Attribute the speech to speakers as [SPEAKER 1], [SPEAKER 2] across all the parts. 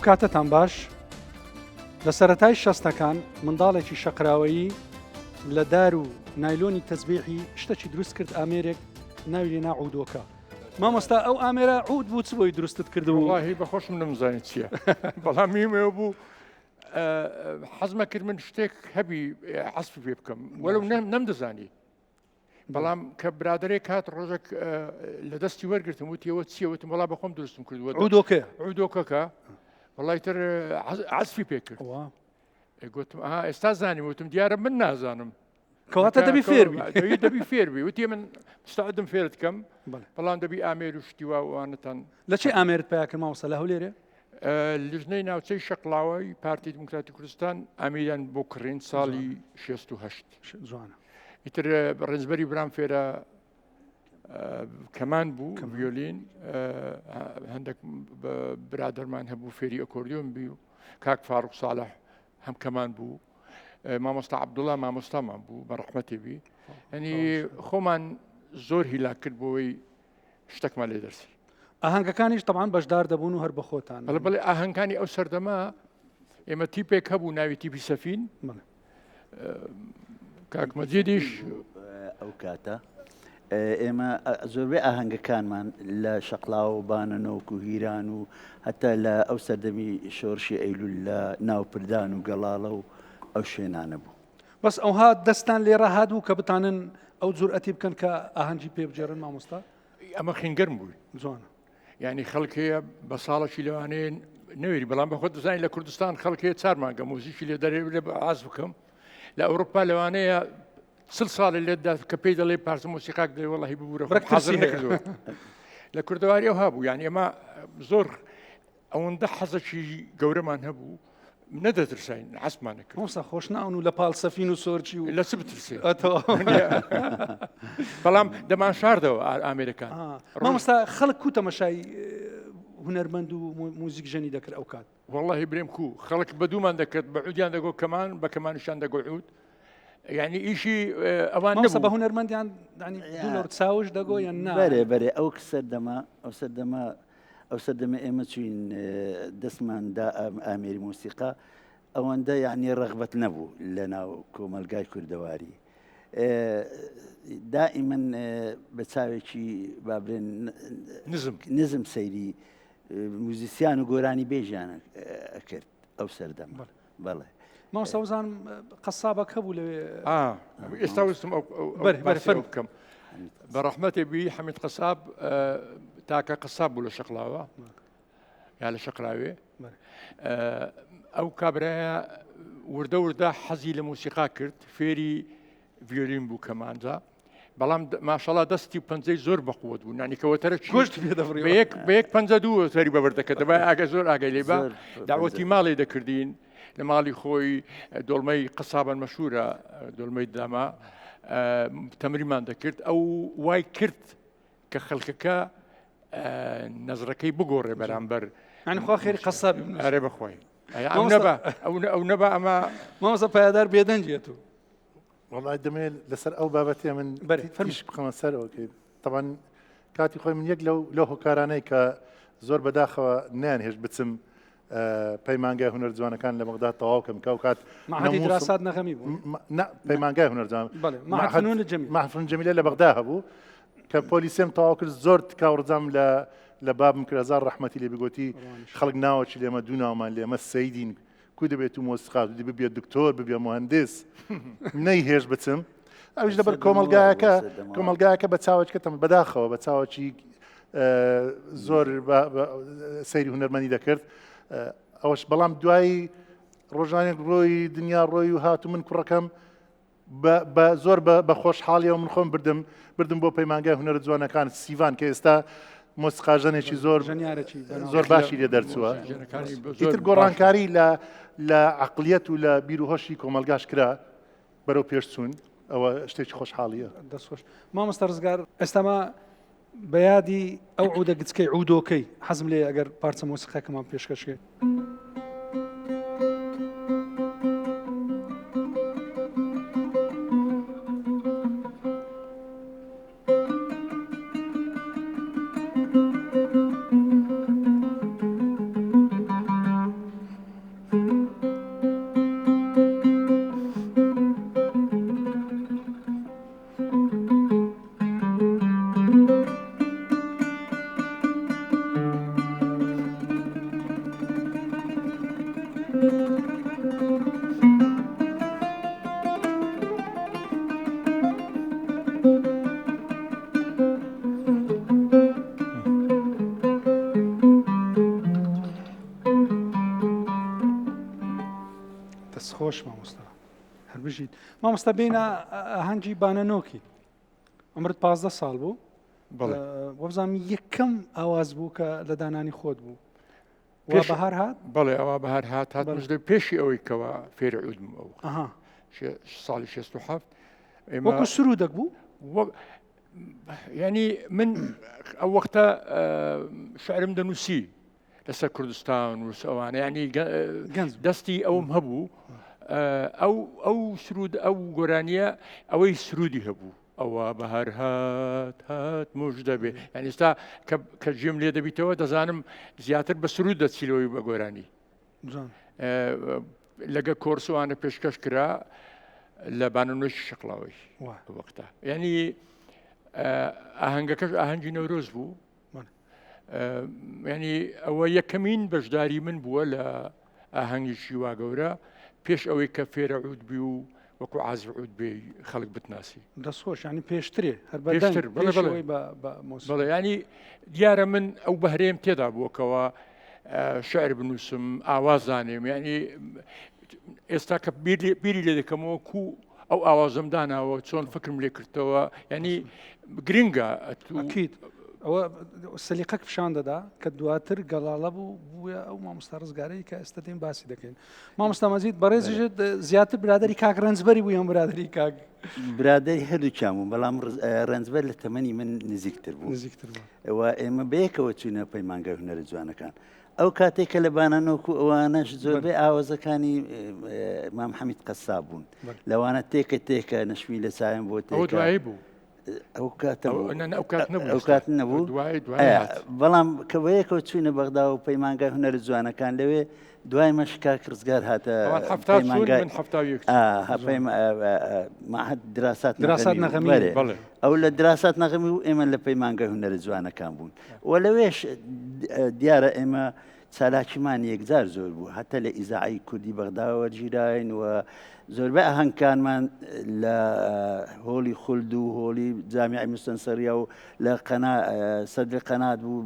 [SPEAKER 1] کاتتان باش لە سەرەتای شەستەکان منداڵێکی شەقراوەیی لە دار و نایلۆنی تەزبیحی شتێکی دروست کرد ئامێرێک ناوی لێنا عودۆکە. مامۆستا ئەو ئامێرە عود بوو چ بۆی دروستت کردبوو؟
[SPEAKER 2] والله بەخۆشم نەمزانێت چییە بەڵام میمێ بوو حەزمە کرد من شتێک هەبی عەسفی پێ بکەم وەلو نەمدەزانی بەڵام کە برادرێک هات ڕۆژێک لە دەستی وەرگرتم وتیەوە چییە وتم وەڵا بەخۆم دروستم کردووە عودۆکەکە وەڵای تر عەسفی پێ کرد گوتم ئێستا زانی وتم دیارە من نازانم
[SPEAKER 1] کەواتە دەبی فێربی
[SPEAKER 2] دەبی فێربی وتی من مستعدم فێرت کەم بەڵام دەبی ئامێر و شتی وانتان
[SPEAKER 1] لە چی ئامێرت پیا کرد مامۆستا لە هەولێرە؟
[SPEAKER 2] لیژنەی ناوچەی شەقڵاوەی پارتی دموکراتی کوردستان ئامیریان بۆ کڕین ساڵی 68
[SPEAKER 1] جوانە.
[SPEAKER 2] ئیتر ڕێنجبەری برام فێرە کەمان بوو ڤیۆلین هەندێک برادەرمان هەبوو فێری ئەکۆردیۆن بی و کاک فاروق ساڵح هەم کەمان بوو مامۆستا عەبدوڵڵا مامۆستامان بوو بە ڕەحمەتی بی ینی خۆمان زۆر هیلاک کرد بۆی شتێکمان لێ دەرسی
[SPEAKER 1] ئاهەنگەکانیش تەبعاً بەشدار دەبوون و هەر بە خۆتان
[SPEAKER 2] بەڵێ ئاهەنگەکانی ئەو سەردەما ئێمە تیپێک هەبوو ناوی تیپی سەفین کاک مەجیدیش
[SPEAKER 3] ئەو کاتە ئێمە زۆربەی ئاهەنگەکانمان لە شەقڵاو و بانەنۆک و هیران و هەتا لە ئەو سەردەمی شۆڕشی ئەیلول لە ناوپردان و گەڵاڵە و ئەو شوێنانە بوو.
[SPEAKER 1] بەس ئەوها دەستان لێرە هاتبوو کە بتانن ئەو جورئەتی بکەن کە ئاهەنگی پێ بجێڕن مامۆستا؟
[SPEAKER 2] ئەمە خینگەرم بووی
[SPEAKER 1] جوانە.
[SPEAKER 2] یعنی خەڵکەیە بە ساڵێکی لەوانەیە نەوێری بەڵام بە خۆت دەزانین لە کوردستان خەڵکەیە 4 مانگە موزیکی لێ دەرێ ئاز بکەم لە ئەوروپا لەوانەیە 40 ساڵی لێدا کە پێی دەڵێ پارچە مۆسیقاک دەڵێ وەڵڵاهی ببوورە حەزر نەکردووە لە کوردەواری ئەو هەبوو یعنی ئەمە زۆر ئەوەندە حەزێکی گەورەمان هەبوو نەدەترسین عەسمان نەکرد.
[SPEAKER 1] مامۆستا خۆش ناون و لە پاڵ سەفین و سۆرچی و
[SPEAKER 2] لە چ بترسێ بەڵام دەمان شاردەوە ئامێرەکان.
[SPEAKER 1] مامۆستا خەڵک کو تەماشای هونەرمەند و موزیک ژەنی دەکرد ئەو کات؟
[SPEAKER 2] وەڵڵاهی برێم کو خەڵک بە دوومان دەکرد بە عودیان دەگۆ کەمان بە کەمانیشان دەگۆ عود یعنی ئیشی ئەوان
[SPEAKER 1] مامۆستا بە هونەرمەندیان دوو چاوش دەگۆ یان نا؟
[SPEAKER 3] بەرێ ئەو سەردەمە ئێمە چوین دەستماندا ئامێری مۆسیقا ئەوەندە یعنی ڕغبەت نەبوو لە ناو کۆمەلگای کوردەواری دائیمەن بە چاوێکی بابرێن نزم سەیری موزیسیان و گۆرانی بێژیانە کرد ئەو سەردەم بەڵێ.
[SPEAKER 1] مامۆستا وەزانم قەسابەک هەبوو لەوێ
[SPEAKER 2] ئێستا وستم بکەم بە ڕەحمەتێ بی حەمید قەساب تاکە قەساب بوو لە شەقڵاوە یا لە شەقراوێ ئەو کابرایە وردە حەزی لە موسیقا کرد فێری ڤیۆلین بوو کەمانجا بەڵام ماشەڵا دەستی پەنجەی زۆر بەقووت بوو نانی کەوەتەرە
[SPEAKER 1] گۆشت پێ دەفڕی
[SPEAKER 2] بە یەک پەنجە دوو سەری بەبەردەکە دەبای ئاگە زۆر ئاگەی لێبا داوەتی ماڵی دەکردین لە ماڵی خۆی دۆڵمەی قەسابان مەشهورە دۆڵمەی داما تەمریمان دەکرد ئەو وای کرد کە خەڵکەکە نەزرەکەی بگۆڕێ بەرامبەر
[SPEAKER 1] خوا خێری قەسابی
[SPEAKER 2] ئەرێ بەخۆی ئەو نەبا ئەمە
[SPEAKER 1] مامۆستا پایدار بێدەنجێت و
[SPEAKER 4] وڵای دەمێت لەسەر ئەو بابەتێ من فەرمیش بخەمە سەرەوەکەی طبعاً کاتی خۆی من یەک لەو هۆکارانەی کە زۆر بەداخەوە نیانهێشت بچم پەیمانگای هونەر جوانەکان لە بەغداد تەواو کەم کە ئەو کات
[SPEAKER 1] معهدی دراسات نەخەمی بوو
[SPEAKER 4] پەیمانگای هونەر جوان
[SPEAKER 1] معهد
[SPEAKER 4] جەمیلە لە بەغدا هەبوو کە پۆلیسێم تەواو کرد زۆر تکاوڕجام لە بابم کرد هەزار ڕەحمەتی لێ بگوتی خەڵک ناوەچی لێمە دوو ناومان لێمە سەیدین کو دەبێت و مۆسیقا ببێت دکتۆر ببێ مهندس نەیهێش بچم ئەوش لەبەر کۆمەلگایەکە بە چاوەچکەتەم بەداخەوە بە چاوەکی زۆر سەیری هونەرمەندی دەکرد ئەوەش بەڵام دوایی ڕۆژانێک ڕۆی دنیا ڕۆی و هات و من کوڕەکەم زۆر بە خۆشحاڵیەوە من خۆم بردم بۆ پەیمانگای هونەر جوانەکان سیڤان کە ئێستا مۆسیقاژەنێکی زۆر باشی لێ دەرچووە ئیتر گۆڕانکاری لە عەقلیەت و لە بیر و هۆشی کۆمەلگاش کرا بەرەو پێشچوون ئەوە شتێکی خۆشحاڵیە.
[SPEAKER 1] دەستخۆش مامۆستا ڕزگار ئێستاما بە یادی ئەو عودە گچکەی عودۆکەی حەزم لێ ئەگەر پارچە مۆسیقاکەمان پێشکەشکێ. دەستخۆش مامۆستا هەر بژیت مامۆستا بینە ئاهەنگی بانەنۆکی عمرت 15 ساڵ بوو
[SPEAKER 2] بەڵێ
[SPEAKER 1] وەبزانم یەکەم ئاواز بوو کە لە دانانی خۆت بوو وا بەهار هات
[SPEAKER 2] بەڵێ ئەوە بەهار هات مژدە پێشی ئەوەی کەەوە فێرە عودم ئەو
[SPEAKER 1] ئەها
[SPEAKER 2] ساڵی 67
[SPEAKER 1] وەکو سرودەک بوو
[SPEAKER 2] ینی من ئەو وەختە شعرم دەنووسی لەسەر کوردستان و ئەوانە ینی دەستی ئەوم هەبوو ئەو سرود ئەو گۆرانیە ئەوەی سرودی هەبوو ئەوە بەهار هات مژ دەبێ ینی ئێستا کە ژێم لێ دەبیتەوە دەزانم زیاتر بە سرود دەچیلەوەی بە گۆرانی لەگە کۆرسوانە پێشکەش کرا لە بانەنۆشی شەقڵاوی وەختە ینی ئاهەنگەکەش ئاهەنگی نەورۆز بوو ینی ئەوە یەکەمین بەشداری من بووە لە ئاهەنگی شیوا گەورە پێش ئەوەی کە فێرە عود بی و وەکو عازف عود بێ خەڵک بتناسی
[SPEAKER 1] دەستخۆش ینی پێشترێ هەر
[SPEAKER 2] بەڵێ ینی دیارە من ئەو بەهرەیەم تێدا بووکەوە شعر بنووسم ئاوازانێم ینی ئێستا کە بیری لێ دەکەمەوە کو ئەو ئاوازم داناوە چۆن فکرم لێ کردەوە ینی گرنگە
[SPEAKER 1] ئەکیید ئەوە سەلیقەک پیشان دەدا کە دواتر گەڵاڵە بوو بووە ئەو مامۆستا ڕزگارەی کە ئێستا دێن باسی دەکەین مامۆستا مەجید بەڕێزیژت زیاتر برادری کاک ڕەنجبەری بوو یان برادری کاک
[SPEAKER 3] برادری هەردوو چام بوو بەڵام ڕەنجبەر لە تەمەنی من نزیکتر بوو ئەوە ئێمە بەیەکەوە چوونە پەیمانگای هونەرە جوانەکان ئەو کاتێک کە لە بانانۆکو ئەوانەش زۆربەی ئاوازەکانی مام حەمید قەساب بوون لەوانە تێکە نەشوی لە چایم بۆ
[SPEAKER 2] دوایی بوو
[SPEAKER 3] ئەو کات نەبوو بەڵام کە بەیەکەوە چوینە بەغدا و پەیمانگای هونەرە جوانەکان لەوێ دوای مەشکا ڕزگار هاتە معهد دراسات نەغەمی ئەو لە دراسات نەغەمی و ئێمە لە پەیمانگای هونەرە جوانەکان بوون و لەوێش دیارە ئێمە چالاکیمان یەکجار زۆر بوو هەتە لە ئیزاعی کوردی بەغدا وەرگیراین و زۆربەی ئاهەنگکانمان لە هۆڵی خولد و هۆڵی جامیعی مستەنسەریە و لە سەدر قەنات بوو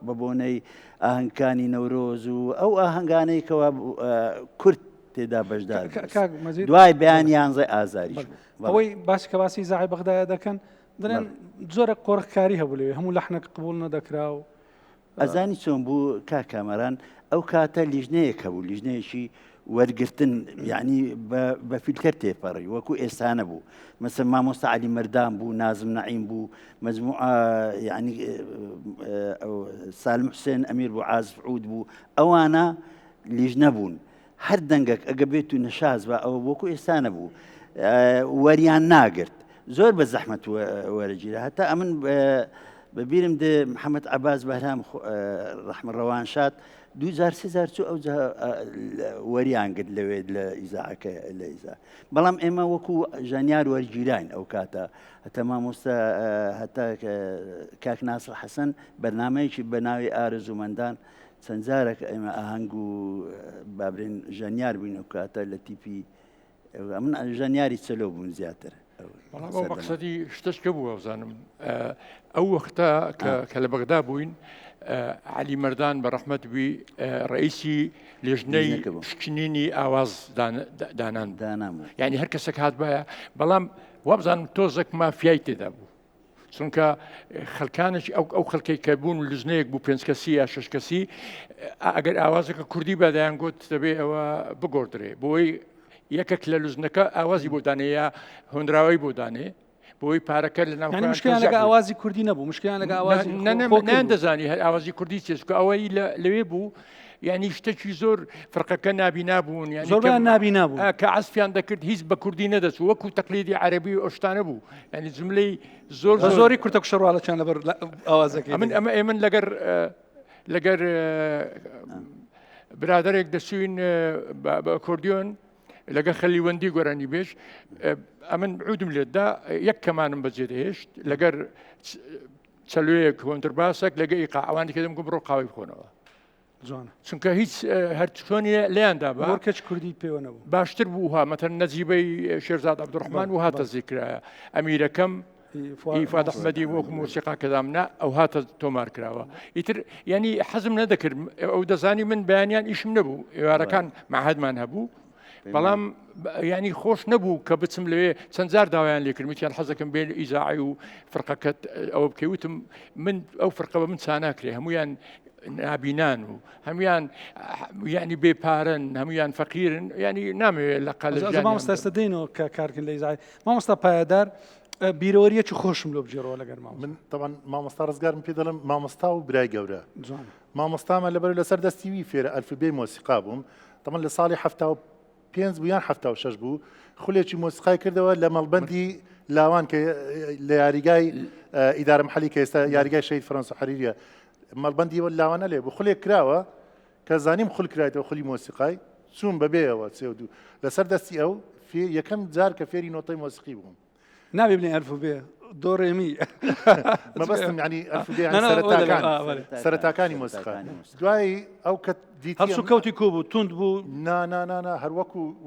[SPEAKER 3] بە بۆنەی ئاهەنگکانی نەورۆز و ئەو ئاهەنگانەی کەوا کورد تێدا بەشدار دوای بەیان 11 ئازاریش بوو
[SPEAKER 1] ئەوەی باسی کە باسی ئیزاعی بەغدایە دەکەن دەڵێن جۆرە قۆڕخکاری هەبوو لێ هەموو لەحنەک قبوڵ نەدەکرا و
[SPEAKER 3] ئەزانی چۆن بوو کاکامەران ئەو کاتە لیژنەیەک هەبوو لیژنەیەکی وەرگرتن یعنی بە فیلتەر تێپەڕی وەکو ئێستانە بوو مەسەن مامۆستا عەلی مەردان بوو نازم نەعیم بوو مەجموعە یعنی سالم حوسێن ئەمیر بوو عازف عود بوو ئەوانە لیژنە بوون هەر دەنگێک ئەگە بێت و نەشاز بە ئەوە وەکو ئێستانە بوو وەریان ناگرت زۆر بە زەحمەت وەرەگیرە هەتا ئەمن بەبیرم دێ محەممەد عەباس بەهرام ڕەحمە ڕەوانشاد 2000 چوو ئەو وەریان گرت لەوێ لە ئیزاعەکە لە ئیزا بەڵام ئێمە وەکو ژانیار وەرگیراین ئەو کاتە هەتا مامۆستا هەتا کاک ناسر حەسەن بەرنامەیەکی بە ناوی ئارزومەندان چەند جارێک ئێمە ئاهەنگ و بابرێن ژانیار بووین ئەو کاتە لە تیپی من ژانیاری چەلۆ بوون زیاتر
[SPEAKER 2] بەڵام مەقسەدی شتەشکە بوو ئەوزانم ئەو وەختە کە لە بەغدا بووین علی مەردان بە ڕەحمەت بی ڕئیسی لێژنەی شکنینی ئاواز دانان یعنی هەر کەسێک هات بایە بەڵام وابزانم تۆزێک مافیای تێدا بوو چونکە خەڵکانش ئەو خەڵکەی کە بوون لژنەیەک بوو 5 کەسی یا 6 کەسی ئەگەر ئاوازەکە کوردی بەدایان گوت دەبێ ئەوە بگۆڕدرێ بۆی یەکێک لە لژنەکە ئاوازی بۆ دانەیە هۆنراوی بۆ دانێ بۆی پارەکە لە ناو
[SPEAKER 1] مشکیان لەگە ئاوازی کوردی نەبوو مشکیان لەگە ئاوازی
[SPEAKER 2] نان دەزانی هەر ئاوازی کوردی چێسکە ئەوەی لەوێ بوو یعنی شتێکی زۆر فەرقەکە نابینا بوون
[SPEAKER 1] زۆربیان نابینا بوون
[SPEAKER 2] کە عەزفیان دەکرد هیچ بە کوردی نەدەچوو وەکو تەقلیدی عەرەبی و ئەو بوو یعنی جملەی
[SPEAKER 1] زۆری کورتە و شەڕواڵەچیان لەبەر ئاوازەکەی
[SPEAKER 2] ئێمن لەگەر برادێک دەچوین بە ئەکۆردیۆن لەگە خەلیوەندی گۆرانی بێژ ئەمن عودم لێتدا یەک کەمانم بەجێ دەهێشت لەگەر چەلوەیەک هۆندرباسێک لەگە ئیقا ئەوانی کە دەم بڕۆ قاوەی بخۆنەوە
[SPEAKER 1] جوانە
[SPEAKER 2] چونکە هیچ هەرچۆنی لیاندا بە
[SPEAKER 1] وەرکەچ کوردی پێوە نەبوو
[SPEAKER 2] باشتر بووها مەتەن نەجیبەی شێرزاد عەبدوڕحمان و هاتە زیکرایە ئەمیرەکەم ئیفاد ئەحمەدی وەکو مۆسیقا کەدامنا ئەو هاتە تۆمار کراوە ئیتر ینی حەزم نەدەکرد ئەو دەزانی من بەیانیان ئیشم نەبوو ئێوارەکان مەعهەدمان هەبوو بەڵام ینی خۆش نەبوو کە بچم لەوێ چەند جار داوایان لێ کردمیان حەزەکەم بێ ئیزاعی و فرقەکەت ئەوە بکەوتم من ئەو فرقەوە من چاناکرێ هەمویان نابینان و هەمویان ینی بێپارن هەمویان فەقیرن ینی نامەوێت لە قەلە
[SPEAKER 1] مامۆستا دێنەوە کە کارکن لە ئیزاعی مامۆستا پایدار بیرۆریەکی خۆشم لۆ بجێڕەوە لەگەر
[SPEAKER 4] من طبعا مامۆستا ڕزگارم پێ دەڵم مامۆستا و برای گەورە
[SPEAKER 1] جوان
[SPEAKER 4] مامۆستامە لەبەر لەسەر دەستیوی فێرە ئەلفبێ مۆسیقا بووم طبعا لە ساڵی 75 بوو یان 76 بوو خولێکی مۆسیقای کردەوە لە مەڵبەندی لاوان کە لە یاریگای ئیدارە محەلی کە ئێستا یاریگای شەهید فەرەنسا حەریریە مەڵبەندی لاوانە لێ بوو خولێک کراوە کە زانیم خول کرایەوە خولی مۆسیقای چوون بەبێەوە چێ دوو لەسەر دەستی ئەو یەکەم جار کە فێری نۆتەی مۆسیقی بووم
[SPEAKER 1] نابێ بڵێن ئەلفبێ دۆڕێمی
[SPEAKER 4] مەبەستم ینی ئەلفبێ سەرەتاکانی مۆسیقا دوای ئەو کە
[SPEAKER 1] هەڵسو کەوتی کۆ بوو توند بوو
[SPEAKER 4] نا هەر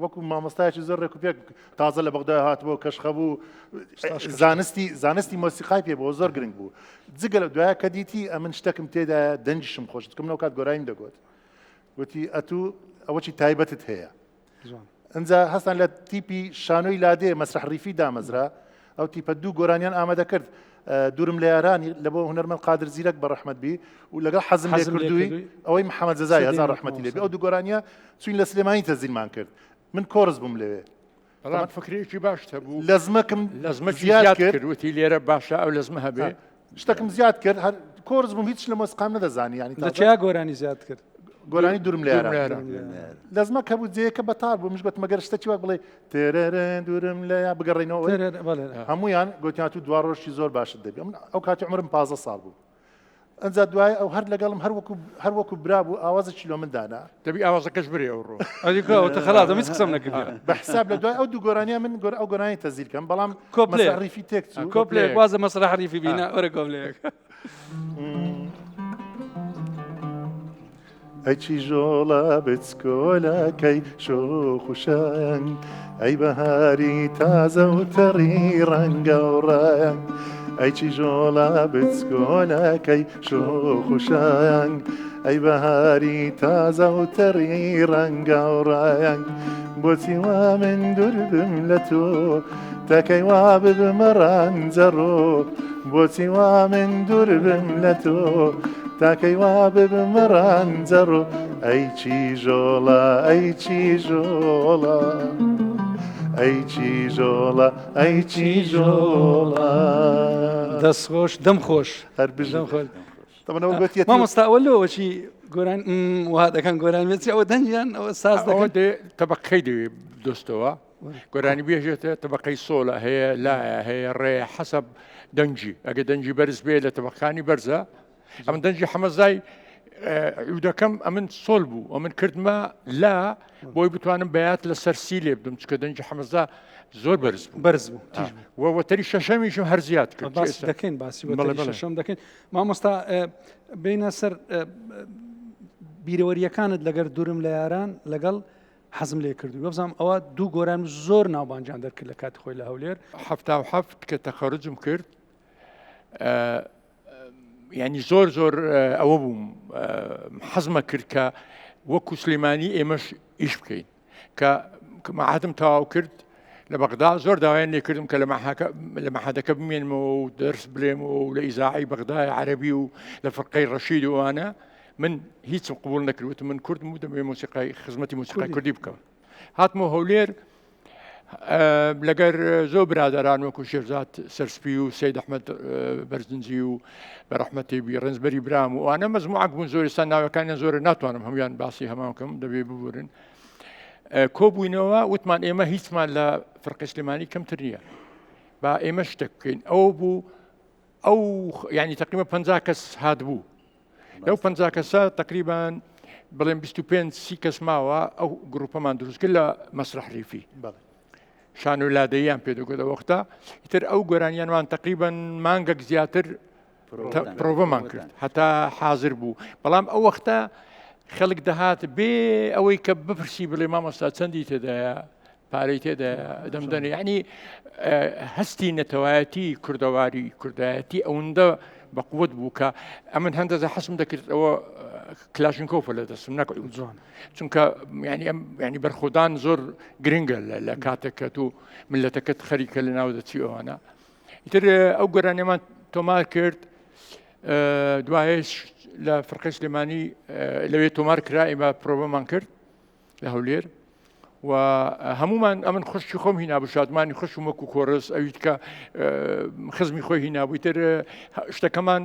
[SPEAKER 4] وەکو مامۆستایکی زۆر ڕێکوپێک تازە لە بەغدای هاتبوو کەشخە بوو زانستی مۆسیقای پێ بۆ زۆر گرنگ بوو جگە لە دوایە کە دیتی ئەمن شتێکم تێدا دەنجشم خۆش دکم نەو کات گۆرایم دەگوت وتی ئەتوو ئەوەی تایبەتت هەیە ئەنجا هەستان لە تیپی شانۆی لادێ مەسرح ڕیفی دامەزرا ئەو تیپە دوو گۆرانیان ئامادە کرد دوورم لە یارانی لە بۆ هونەرمەند قادر زیرەک بە ڕەحمەت بی و لەگەڵ حەزم لێ کردووی ئەوەی محەممەد جەزای هەزار ڕەحمەتی لێ بێ ئەو دوو گۆرانیە چوین لە سلێمانی تەزیلمان کرد من کۆرس بووم لەوێ
[SPEAKER 2] بەڵام فکرێکی باش هەبوو
[SPEAKER 4] لەزمەکەم
[SPEAKER 2] لەزمەکی زیاد کرد وتی لێرە باشە ئەو لەزمە هەبێ
[SPEAKER 4] شتێکم زیاد کرد هەر کۆرس بووم هیچ لە مۆسیقام نەدەزانی ینی
[SPEAKER 1] لە چیا گۆرانی زیاد کرد
[SPEAKER 4] گۆرانی دوورم لە یاران لەزمە کە بوو جەیەکە بەتار بوو مشگوت مەگەر شتێکی وەک بڵێ تێرەرەن دوورم لە یا بگەڕێنەوە هەمویان گوتیان تو دوا ڕۆژی زۆر باشت دەبێ ئەو کاتی عمرم 15 ساڵ بوو ئەنجا دوای ئەو هەر لەگەڵم هەر وەکو برا بوو ئاوازێکی لۆ من دانا
[SPEAKER 2] دەبی ئاوازەکەش برێ ئەو ڕۆ
[SPEAKER 1] ئەدیکەوتە خەڵات هیچ قسەم نەکردی
[SPEAKER 4] بە حساب لە دوای ئەو دوو گۆرانیە من ئەو گۆرانی تەزیرکەم بەڵام کۆپلێریفی تێک
[SPEAKER 1] کۆپلێک وازە مەسرح ڕیفی بینە ئەوە کۆپلێک
[SPEAKER 4] ئەیچی ژۆڵە بچکۆلەکەی شۆخ و شەنگ ئەی بەهاری تازە و تەڕی ڕەنگە و ڕەنگ ئەیچی ژۆڵە بچکۆلەکەی شۆخ و شەنگ ئەی بەهاری تازە و تەڕی ڕەنگە و ڕەنگ بۆچی وا من دوور بم لە تۆ تەکەی وا ببمە ڕەنجەڕۆ بۆچی وا من دوور بم لە تۆ تاکەی وا ببمە ڕەنجەڕۆ ئەیچی ژۆڵە ئەیچی ژۆڵە ئەیچی ژۆڵە ئەیچی ژۆڵە
[SPEAKER 1] دەستخۆش دەم خۆش
[SPEAKER 4] هەر بژم خۆش
[SPEAKER 1] مامۆستا ئەوە لەوەچی گۆران وا دەکەن گۆرانێتی ئەوە دەنجیان ئەوە ساز
[SPEAKER 2] ئەوە تەبەقەی دەوێت دۆستەوە گۆرانی بێژێتە تەبەقەی سۆڵە هەیە لایە هەیە ڕێ حەسەب دەنجی ئەگە دەنجی بەرز بێ لە تەبەقەکانی بەرزە ئەمن دەنجی حەمەزای عودەکەم ئەمن سۆل بوو ئەمن کردمە لا بۆی بتوانم بەیات لە سەرسی لێ بدەم چکە دەنجی حەمەزا زۆر بەرز بوو وەتەری شەشەمیشم هەر زیاد کرد
[SPEAKER 1] باسی دەکەین باسی شەشەم دەکەین مامۆستا بینە سەر بیرەوەریەکانت لەگەر دوورم لە یاران لەگەڵ حەزم لێ کردو بەزانام ئەوە دوو گۆران زۆر ناوبانجان دەرکرد لە کاتی خۆی لە هەولێر
[SPEAKER 2] 77 کە تەخەرجم کرد ینی زۆر ئەوە بووم حەزمە کرد کە وەکو سلێمانی ئێمەش ئیش بکەین کە مەعهدم تەواو کرد لە بەغدا زۆر داوایان لێ کردم کە لە مەعهدەکە بمێنمەوە و دەرس بڵێمەوە و لە ئیزاعی بەغدای عەرەبی و لە فەرقەی ڕەشید و ئەوانە من هیچم قبول نەکردوتم من کوردم و دەبێ مۆسیقای خزمەتی مۆسیقای کوردی بکەم هاتمەوە هەولێر لەگەر زۆر برادەران وەکو شێرزاد سەرسپی و سەید ئەحمەد بەرزنجی و بەڕەحمەتی بی ڕنجبەری برام و ئەوانە مەجموعەک بوون زۆر ئێستا ناوەکانیان زۆر ناتوانم هەمویان باسی هەمان بکەم دەبێ ببورن کۆبووینەوە وتمان ئێمە هیچمان لە فەرقەی سلێمانی کەمتر نییە با ئێمە شتێک بکەین ئەوە بوو ئەو ینی تقریبا 50 کەس هات بوو لەو 50 کەسە تقریبا بڵێن 25 کەس ماوە ئەو گروپەمان دروست کرد لە مەسرح ڕیفی شان و لادەییان پێدەگوتە وەختە ئیتر ئەو گۆرانیانوان تقریبا مانگەک زیاتر پرۆڤەمان کرد هەتا حازر بوو بەڵام ئەو وەختە خەڵک دەهات بێ ئەوەی کە بپرسی بڵێ مامۆستا چەندی تێدایە پارەی تێدا دەمدەنێ یعنی هەستی نەتەوایەتی کوردەواری کوردایەتی ئەوەندە بەقوت بوو کە ئەمن هەندەزە حەسم دەکرد ئەوە کلاشنکۆفە لە دەستم نەکەوت
[SPEAKER 1] جوان
[SPEAKER 2] چونکە ینی بەرخۆدان زۆر گرنگە لە کاتێکەت و ملەتەکەت خەریکە لە ناو دەچی ئەوانە ئیتر ئەو گۆرانێمان تۆمار کرد دوایش لە فڕقی سلێمانی لەوێ تۆمار کرا ئێمە پرۆڤەمان کرد لە هەولێر و هەمومان ئەمن خوشی خۆم هینابوو شادمانی خوشم وەکو کۆرس ئەویت کە خزمی خۆی هینابووی تر شتەکەمان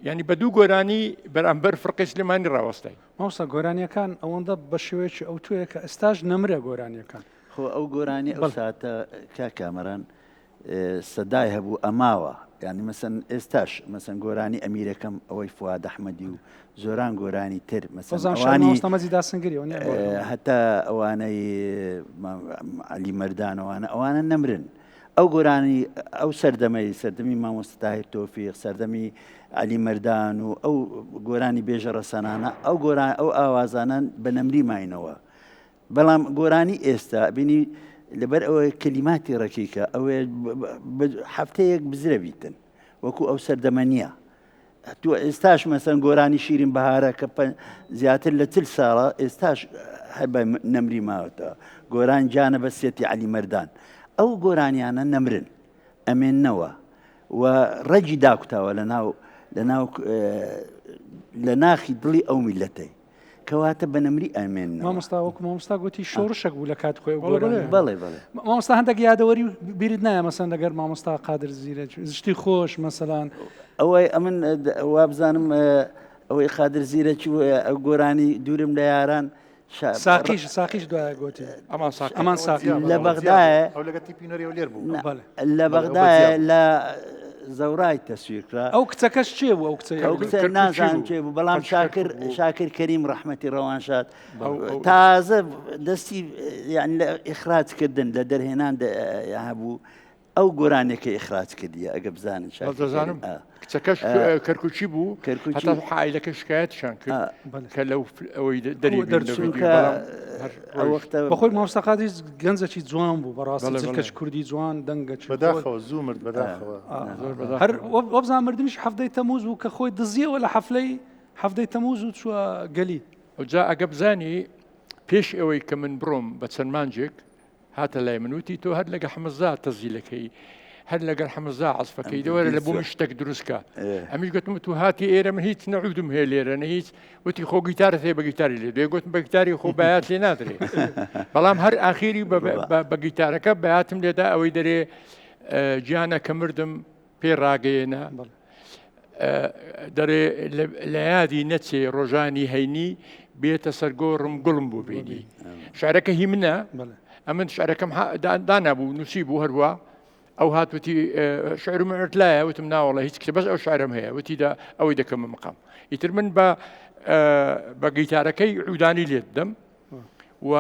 [SPEAKER 2] ینی بە دوو گۆرانی بەرامبەر فڕقی سلێمانی ڕاوەستای
[SPEAKER 1] مامۆستا گۆرانیەکان ئەوەندە بە شێوەیەکی ئەو توەیە کە ئێستاش نەمرە گۆرانیەکان
[SPEAKER 3] خۆ ئەو گۆرانی ئەو ساتە کامەران سەدای هەبوو ئەماوە ینی مەسەن ئێستاش مەسەن گۆرانی ئەمیرەکەم ئەوەی فواد ئەحمەدی و زۆران گۆرانی تر
[SPEAKER 1] مەسەنمەزی داسنگری
[SPEAKER 3] هەتا ئەوانەی علی مەردانەوانە ئەوانە نەمرن ئەو گۆرانی ئەو سەردەمی مامۆستا تاهیر تۆفیق سەردەمی علی مەردان و ئەو گۆرانی بێژە ڕەسەنانە ئەو گۆران ئەو ئاوازانان بە نەمری ماینەوە بەڵام گۆرانی ئێستا بینی لەبەر ئەوەی کەلیماتی ڕەکیکە ئەوێ هەفتەیەک بزرە بیتن وەکو ئەو سەردەمە نییە تو ئێستاش مەسەن گۆرانی شیرین بەهارە کە زیاتر لە 40 ساڵە ئێستاش هەر بە نەمری ماوەتەوە گۆران جانە بە سێتی علی مەردان ئەو گۆرانیانە نەمرن ئەمێننەوە و ڕەجی داکوتاوە لە ناخی دڵی ئەو میلەتەی کەواتە بە نەمری ئەمێن
[SPEAKER 1] مامۆستا وەکو مامۆستا گوتی شۆڕشێک بوو لە کات خۆی
[SPEAKER 3] بەڵێ بڵێ
[SPEAKER 1] مامۆستا هەندێک یادەوەری بیرت نایە مەسەن لەگەر مامۆستا قادر زیرە زشتی خۆش مەسەلان
[SPEAKER 3] ئەوەی ئەمن وابزانم ئەوەی قادر زیرەکی ئەو گۆرانی دوورم لە یاران
[SPEAKER 1] ساقیش دوایە گوتی
[SPEAKER 2] ئەمان
[SPEAKER 1] ساقی
[SPEAKER 3] لە بەغدایە
[SPEAKER 4] ئەو لەگە تیپینەری لێر بوو
[SPEAKER 3] لە بەغدایە لە زەورای تەسویرکرا
[SPEAKER 1] ئەو کچەکەش چێ بوو ئەو
[SPEAKER 3] کچە نازان چێ بوو بەڵام شاکر کەریم ڕەحمەتی ڕەوانشاد تازە دەستی یعنی لە ئیخراجکردن لە دەرهێنان هەبوو ئەو گۆرانێکە ئیخراج کردیە ئەگە بزانن
[SPEAKER 2] دەزانم کچەکەش کەرکوچی بوو هەتا حایلەکە شکایەتشان کرد کە لەو ئەوەی
[SPEAKER 1] بەخۆی مامۆستا قادر گەنجێکی جوان بوو بەڕاستی جلکەش کوردی جوان دەنگەچ
[SPEAKER 4] بەداخەوە زوو مرد بەداخەوە
[SPEAKER 1] هەر وەبزان مردنیش هەفتەی تەمووز بوو کە خۆی دزیەوە لە هەفتەی تەمووز و چووە گەلی
[SPEAKER 2] ئەوجا ئەگە بزانی پێش ئەوەی کە من بڕۆم بە چەند مانجێک هاتە لای منوتی تۆ هەر لەگە حەمەزا تەزیلەکەی هەر لەگەر حەمەزا عەزفەکەی دەوەرە لە بۆ من شتێک دروستکە ئەمیش گوتم تو هاتی ئێرە من هیچ نەعودم هەیە لێرە نە هیچ وتی خۆ گیتارت هەیە بە گیتاری لێ دوێ گوتم بە گیتاری خۆ بەیات لێ نادرێ بەڵام هەر ئاخیری بە گیتارەکە بەیاتم لێدا ئەوەی دەرێ گیانە کە مردم پێ ڕاگەیەنە دەرێ لە یادی نەچێ ڕۆژانی هەینی بێتە سەرگۆڕم گوڵم بوو بینی شعرەکە هی منە ئەمن شعرەکەم دانابوو نووسی بوو هەروە ئەو هاتوتی شعرم لایە وتم ناوەڵە هیچ کتێ بەس ئەو شعرم هەیە وتیدا ئەوەی دەکەم مقام ئیتر من بە گیتارەکەی عودانی لێت دەم و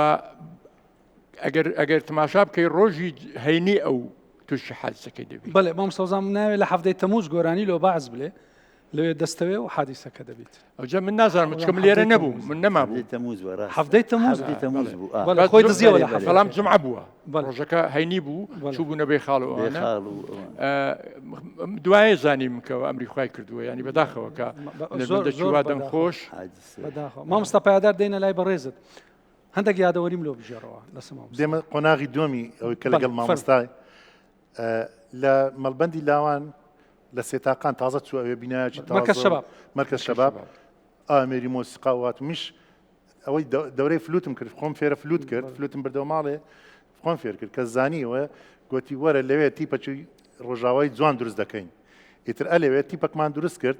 [SPEAKER 2] ئەگەر تماشا بکەی ڕۆژی هەینی ئەو تووشی حادسەکەی دەبێت
[SPEAKER 1] بەڵێ مامۆستازام ناوێت لە هەفتەی تەمووز گۆرانی لۆ باز بڵێ لەوێ دەستەوێ و حادیسەکە دەبێت
[SPEAKER 2] ئەوجا من نازانم چکەم لێرە نەبوو من نەمابوو
[SPEAKER 1] هەفتەی تەمووز
[SPEAKER 3] بوو
[SPEAKER 1] خۆی دزیەوە لە
[SPEAKER 2] بەڵام جمعە بووە ڕۆژەکە هەینی بوو چوو بوو نەبێ خاڵەوە دوایە زانیم کەەوە ئەمری خوای کردووە ینی بەداخەوە کە دەچوە دەمخۆش
[SPEAKER 1] مامۆستا پایدار دێنە لای بەڕێزت هەندێک یادەوەریم لۆ بژێڕەوە لەسەماوە
[SPEAKER 4] دێمە قۆناغی دومی ئەوەی کە لەگەڵ مامۆستای لە مەڵبەندی لاوان لە سێتاقان تازە چوو ئەوێ بینایکی مرکز شەباب ئامێری مۆسیقا وات میش ئەوەی دەورەی فلوتم کرد خۆم فێرە فلوت کرد فلوتم بردەوە ماڵێ خۆم فێر کرد کە زانیەوە گوتی وەرە لەوێ تیپەچوی ڕۆژاوای جوان دروست دەکەین ئیتر ئەلەوێت تیپەکمان دروست کرد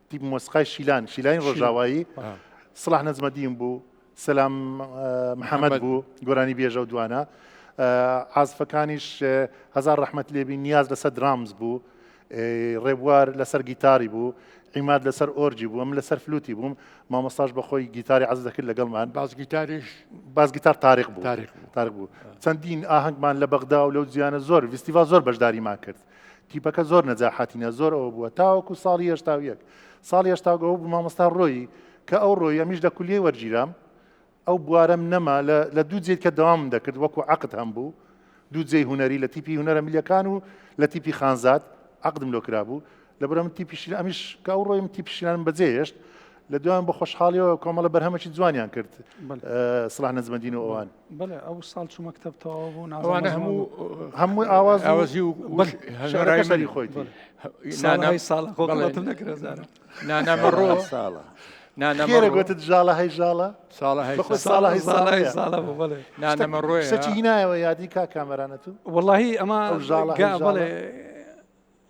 [SPEAKER 4] تیپ مۆسیقای شیلانی ڕۆژاوایی سڵاح نەجمەدین بوو سەلام محەممەد بوو گۆرانی بێژە و دوانە عازفەکانیش هەزار ڕەحمەت لێبی نیاز لەسەر درامز بوو ڕێبوار لەسەر گیتاری بوو عیماد لەسەر ئۆرجی بوو ئەم لەسەر فلوتی بووم مامۆستاش بەخۆی گیتاری عەز دەکرد لەگەڵمان باز گیتار تاریق بوو چەندین ئاهەنگمان لە بەغدا و لەو جیانە زۆر فیستیڤال زۆر بەشداریمان کرد تیپەکە زۆر نەجاحاتینە زۆر ئەوە بووە تاوەکو ساڵی 81 ساڵی 81 بوو مامۆستا ڕۆی کە ئەو ڕۆی ئەمیش لە کولیە وەرگیرام ئەو بوارەم نەما لە دوو جێت کە دەوام دەکرد وەکو عقد هەم بوو دوو جێی هوەری لە تیپی هوەرە میلیەکان و لە تیپی خانزات عقدم لۆ کرابوو لەبەر من تیپی ئەمیش کە ئەو ڕۆیم تیپی شیرانم بەجێهێشت لە دوایان بە خۆشحاڵیەوە کۆمەڵە بەرهەمەکی جوانیان کرد سڵاح نەزمەدین و ئەوان
[SPEAKER 1] بەڵێ ئەو ساڵ چوو مەکتەبەوە بوو
[SPEAKER 2] ئەوانە
[SPEAKER 4] هەمووی ئاوازی
[SPEAKER 2] و
[SPEAKER 4] هەژارەکەی خۆیت
[SPEAKER 1] ساڵە خۆڵەتم نەکرێزارە
[SPEAKER 2] نانەمەڕۆ
[SPEAKER 3] ساڵە
[SPEAKER 4] خێرە گوتت ژاڵە هەی ژاڵە
[SPEAKER 1] ساڵە بڵێ
[SPEAKER 2] نانەمەڕۆی
[SPEAKER 4] شتێکی هینایەوە یادی کا کامەرانە تو
[SPEAKER 1] واللهی ئەمە
[SPEAKER 4] ژاڵە
[SPEAKER 1] بڵێ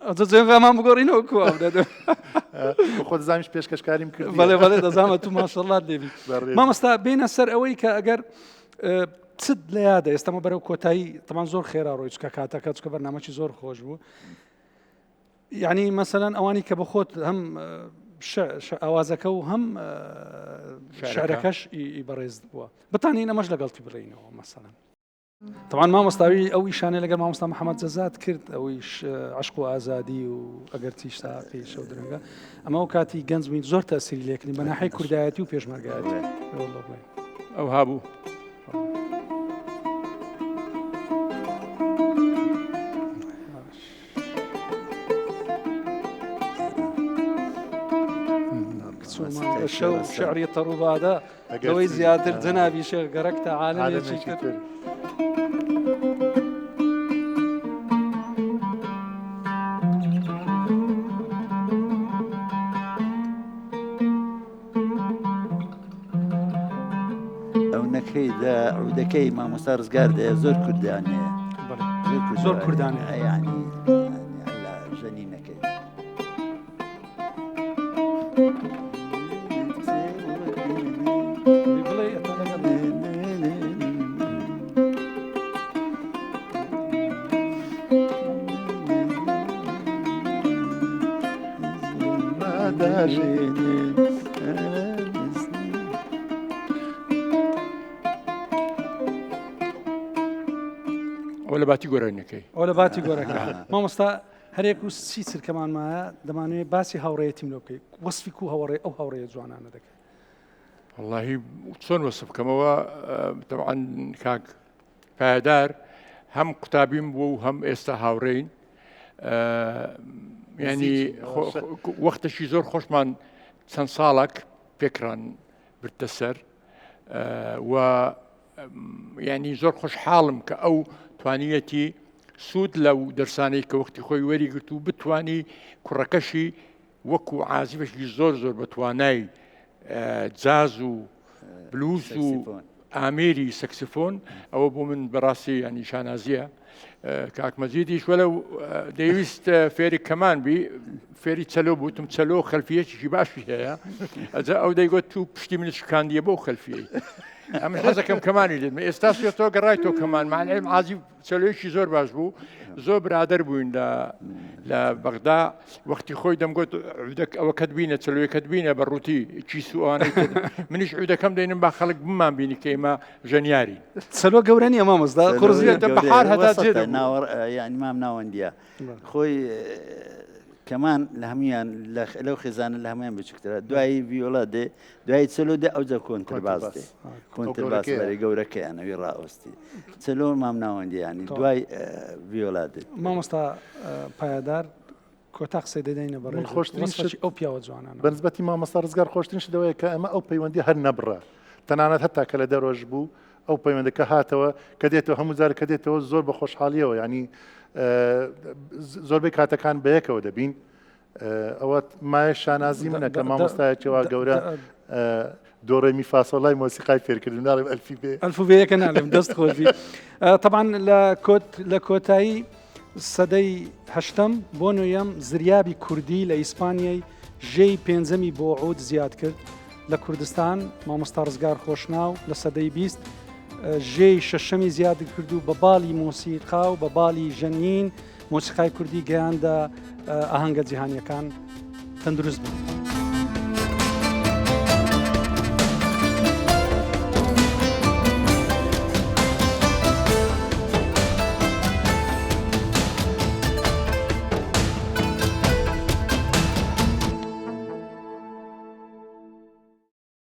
[SPEAKER 1] ئەمان بگۆڕینەوە کو
[SPEAKER 4] خۆ دەزانیش پێشکەشکاریم کرد
[SPEAKER 1] بەڵێ بەڵێ دەزانمە تو ماشەڵات لێبی مامۆستا بینە سەر ئەوەی کە ئەگەر چت لە یادە ئێستامە بەرەو کۆتایی تەمان زۆر خێرا ڕۆی چکە کاتەکە چکە بەرنامەی زۆر خۆش بوو یعنی مەسەلەن ئەوانی کە بەخۆت هەم ئاوازەکە و هەم شعرەکەش بەڕێز بووە بتانی ئەمەش لەگەڵتی بڕێینەوە مەسەلەن طبعا مامۆستاوی ئەو ئیشانەی لەگەڵ مامۆستا محەممەد جەزات کرد ئەوەیش عشق و ئازادی و ئەگەر تیشتا پێش و درەنگە ئەمە ئەو کاتی گەنجبووین زۆر تەسیری لێکردین بە ناحەی کوردایەتی و پێشمەرگایەتی
[SPEAKER 2] ئەو هابوو
[SPEAKER 1] شەو شعری تەڕووبادە لەوەی زیاتر جەنابی شێخ گەرەکتە عالەمێکی تر
[SPEAKER 3] ئەو نەکەی عودەکەی مامۆستا ڕزگار دەیە زۆر کوردانەیە
[SPEAKER 1] زۆر کوردانە
[SPEAKER 3] ینی لە ژەنینەکەی
[SPEAKER 2] ئەو لە باتی گۆرانەکەی
[SPEAKER 1] ئەو لە باتی گۆرەکە مامۆستا هەرێک و سی چرکەمانمایە دەمانوێت باسی هاوڕێیەتیم لۆ بکەیت وەسفی و هەوڕێ ئەو هاوڕێیە جوانانە دەکەیت
[SPEAKER 2] واللهی چۆن وەسف بکەمەوە طبعا کاک پایدار هەم قوتابیم بوو و هەم ئێستا هاوڕێین ینی وەختەشی زۆر خۆشمان چەند ساڵێک پێکران بردە سەر و ینی زۆر خۆشحاڵم کە ئەو توانیەتی سوود لەو دەرسانەی کە وەختی خۆی وەریگرت و بتوانی کوڕەکەشی وەکو عازیفێکی زۆر زۆر بە توانای جاز و بلوز و ئامێری سەکسفۆن ئەوە بۆ من بەڕاستی ینی شانازیە کاک مەجیدیش وەلەو دەیویست فێری کەمان بی فێری چەلۆ بووتم چەلۆ خەلفیەکی باشی هەیە ئەجا ئەو دەیگوت تو پشتی من شکاندیە بۆ خەلفیەی ئەم حەزەکەم کەمانی لێت ئێستا سوێتۆ گەڕایتەوە کەمان معنیم عازی چەلۆیەکی زۆر باش بوو زۆر برادر بووین لە بەغدا وەختی خۆی دەمگوت ئەوەکەت بینە چەلۆیەکەت بینە بە ڕووتی چیسوانەی منیش عودەکەم دەینم با خەڵک بمان بینی کە ئێمە ژەنیاری
[SPEAKER 1] چەلۆ گەورەنی ئەمامۆستا
[SPEAKER 2] قڕزیێتە بەحار هەتا جێ
[SPEAKER 3] ینی مام ناوەندیە خۆی کەمان لە هەمویان لەو خێزانە لە هەمویان بچکترە دوایی ڤیۆلا دێ دوایی چەلۆ دێ ئەوجە کۆنترباس دێ کۆنترباس بەرەی گەورەکەیانەوەی ڕائوەستی چەلۆ مام ناوەندیانی دوای ڤیۆلا دێت
[SPEAKER 1] مامۆستا پایدار کۆتا قسەی دەدەینە بەڕێ
[SPEAKER 4] خۆشترین
[SPEAKER 1] ئەو پیاوە جوانانە
[SPEAKER 4] بەنسبەتی مامۆستا ڕزگار خۆشترین شتەوەیە کە ئەمە ئەو پەیوەندی هەر نەبڕە تەنانەت هەتا کە لە دەرۆژ بوو ئەو پەیوەندەکە هاتەوە کە دێتەوە هەموو جارە کە دێتەوە زۆر بە خۆشحاڵیەوە ینی زۆربەی کاتەکان بەیەکەوە دەبین ئەوە مایە شانازی منە کە مامۆستایەکەوە گەورە دۆڕێمی فاسۆڵای مۆسیقای فێرکردن ناڵێم
[SPEAKER 1] ئەلفوبێیەکە ناڵێم دەست خۆشی طبعا لە کۆتایی سەدەی هەشتم بۆ نوێیەم زریابی کوردی لە ئیسپانیای ژێی پێنجەمی بۆ عود زیاد کرد لە کوردستان مامۆستا ڕزگار خۆشناو لە سەدەی 20 ژێی شەشەمی زیاد کرد و بە باڵی مۆسیقا و بە باڵی ژەنین مۆسیقای کوردی گەیاندا ئاهەنگە جیهانیەکان تەندروست بوو.